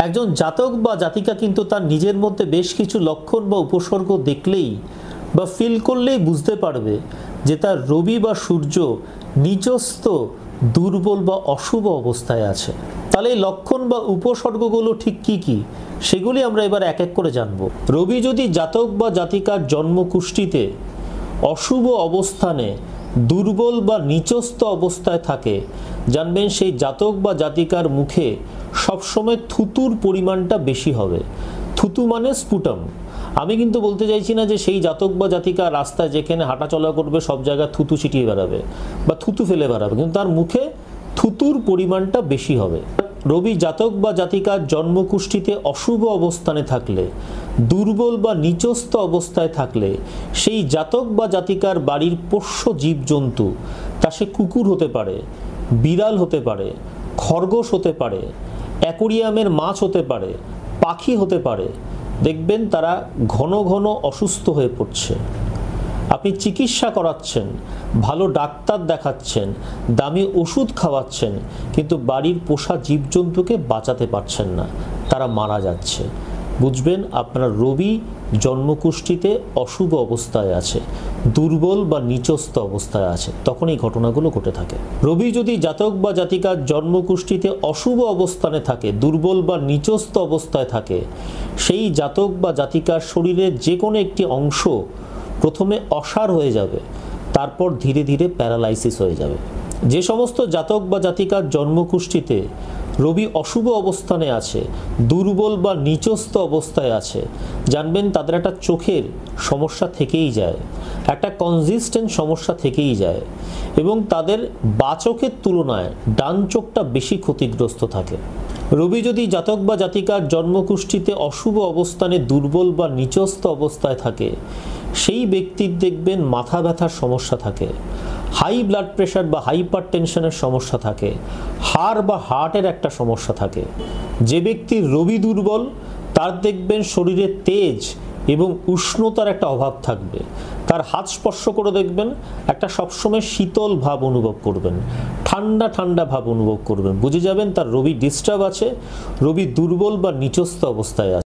একজন জাতক বা জাতিকা কিন্তু তার নিজের মধ্যে বেশ কিছু লক্ষণ বা উপসর্গ দেখলেই বা ফিল করলেই বুঝতে পারবে যে তার রবি বা সূর্য নিচস্থ, দুর্বল বা অশুভ অবস্থায় আছে। তাহলে এই লক্ষণ বা উপসর্গগুলো ঠিক কি কি সেগুলি আমরা এবার এক এক করে জানব। রবি যদি জাতক বা জাতিকার জন্মকুষ্ঠিতে অশুভ অবস্থানে দুর্বল বা নিচস্থ অবস্থায় থাকে, জানবেন সেই জাতক বা জাতিকার মুখে সবসময় থুতুর পরিমাণটা বেশি হবে। থুতু মানে স্পুটাম। আমি কিন্তু বলতে চাইছি না যে সেই জাতক বা জাতিকা রাস্তায় যেখানে হাঁটাচলা করবে সব জায়গায় থুতু ছিটিয়ে বেড়াবে বা থুতু ফেলে বেড়াবে, কিন্তু তার মুখে থুতুর পরিমাণটা বেশি হবে। রবি জাতক বা জাতিকার জন্মকুষ্ঠিতে অশুভ অবস্থানে থাকলে, দুর্বল বা নিচস্থ অবস্থায় থাকলে সেই জাতক বা জাতিকার বাড়ির পোষ্য জীবজন্তু, তা সে কুকুর হতে পারে, বিড়াল হতে পারে, খরগোশ হতে পারে, অ্যাকোরিয়ামের মাছ হতে পারে, পাখি হতে পারে, দেখবেন তারা ঘন ঘন অসুস্থ হয়ে পড়ছে। আপনি চিকিৎসা করাচ্ছেন, ভালো ডাক্তার দেখাচ্ছেন, দামি ওষুধ খাওয়াচ্ছেন, কিন্তু বাড়ির পোষা জীবজন্তুকে বাঁচাতে পারছেন না, তারা মারা যাচ্ছে। বুঝবেন আপনার রবি জন্মকুষ্ঠিতে অশুভ অবস্থায় আছে, দুর্বল বা নিচস্থ অবস্থায় আছে, তখন এই ঘটনাগুলো ঘটে থাকে। রবি যদি জাতক বা জাতিকার জন্মকুষ্ঠিতে অশুভ অবস্থানে থাকে, দুর্বল বা নিচস্থ অবস্থায় থাকে, সেই জাতক বা জাতিকার শরীরের যে কোনো একটি অংশ প্রথমে অসাড় হয়ে যাবে, তারপর ধীরে ধীরে প্যারালাইসিস হয়ে যাবে। যে সমস্ত জাতক বা জাতিকার জন্মকুষ্ঠিতে রবি অশুভ অবস্থানে আছে, দুর্বল বা নিচস্থ অবস্থায় আছে, জানবেন তাদের একটা চোখের সমস্যা থেকেই যায়, একটা কনজিস্টেন্ট সমস্যা থেকেই যায়, এবং তাদের বাঁ চোখের তুলনায় ডান চোখটা বেশি ক্ষতিগ্রস্ত থাকে। রবি যদি জাতক বা জাতিকার জন্মকুষ্ঠিতে অশুভ অবস্থানে দুর্বল বা নিচস্থ অবস্থায় থাকে, সেই ব্যক্তির দেখবেন মাথা ব্যথার সমস্যা থাকে, হাই ব্লাড প্রেশার বা হাইপার টেনশনের সমস্যা থাকে, হাড় বা হার্টের একটা সমস্যা থাকে। যে ব্যক্তির রবি দুর্বল তার দেখবেন শরীরে তেজ এবং উষ্ণতার একটা অভাব থাকবে, তার হাত স্পর্শ করে দেখবেন একটা সবসময় শীতল ভাব অনুভব করবেন, ঠান্ডা ঠান্ডা ভাব অনুভব করবেন, বুঝে যাবেন তার রবি ডিস্টার্ব আছে, রবি দুর্বল বা নিচস্থ অবস্থায় আছে।